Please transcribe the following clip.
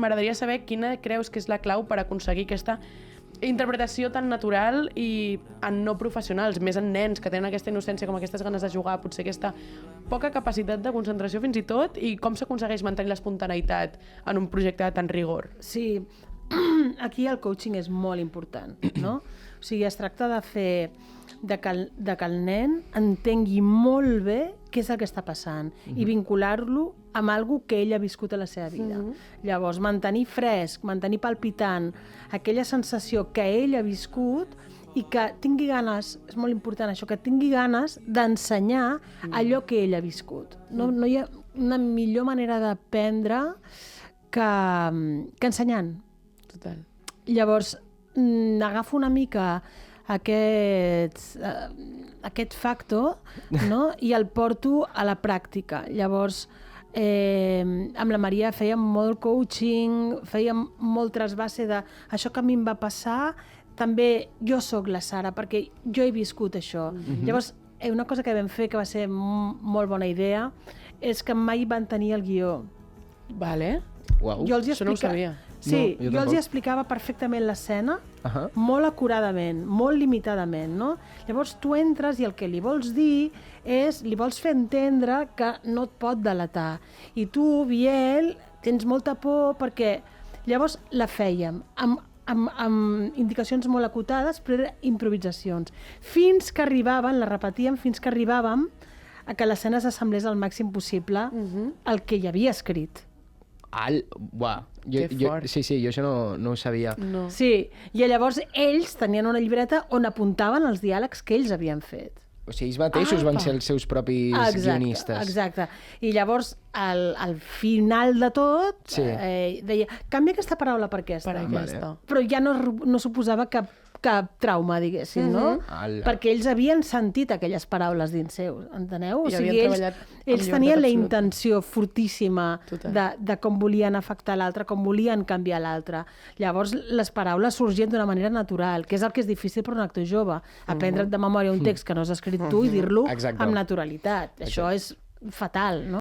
M'agradaria saber quina creus que és la clau per aconseguir aquesta interpretació tan natural i en no professionals, més en nens que tenen aquesta innocència, com aquestes ganes de jugar, potser aquesta poca capacitat de concentració fins i tot, i com s'aconsegueix mantenir l'espontaneïtat en un projecte de tant rigor? Sí, aquí el coaching és molt important, no? O sigui, es tracta de fer que el nen entengui molt bé què és el que està passant i vincular-lo amb alguna que ell ha viscut a la seva vida. Llavors, mantenir fresc, mantenir palpitant aquella sensació que ell ha viscut i que tingui ganes, és molt important això, que tingui ganes d'ensenyar allò que ell ha viscut. No hi ha una millor manera d'aprendre que ensenyant. Total. Llavors, agafo una mica aquest factor, no? I el porto a la pràctica. Llavors, amb la Maria fèiem molt coaching, fèiem molt trasbase de això que a mi em va passar, també jo sóc la Sara, perquè jo he viscut això. Llavors, una cosa que vam fer que va ser molt bona idea és que mai van tenir el guió. Vale. Uau. Això no ho sabia. Sí, No, jo jo els tampoc. explicava perfectament l'escena, molt acuradament, molt limitadament, no? Llavors tu entres i el que li vols dir és, li vols fer entendre que no et pot delatar. I tu, Biel, tens molta por perquè... Llavors la fèiem amb indicacions molt acotades, però eren improvisacions. Fins que arribaven, la repetíem, fins que arribàvem a que l'escena s'assemblés al màxim possible al que hi havia escrit. Buah. Que fort. Sí, jo això no ho sabia. No. Sí, i llavors ells tenien una llibreta on apuntaven els diàlegs que ells havien fet. O sigui, ells mateixos van ser els seus propis guionistes. Exacte. I llavors, al final de tot, Sí. deia, canvia aquesta paraula per aquesta. Per aquesta. Però ja no suposava cap trauma, diguéssim, no? Ala. Perquè ells havien sentit aquelles paraules dins seu, enteneu? I havien treballat amb ells llibertat tenien la absoluta. intenció fortíssima Total. de com volien afectar l'altre, com volien canviar l'altre. Llavors, les paraules sorgien d'una manera natural, que és el que és difícil per un actor jove, aprendre't de memòria un text que no has escrit tu i dir-lo Exacte. amb naturalitat. Això és fatal, no?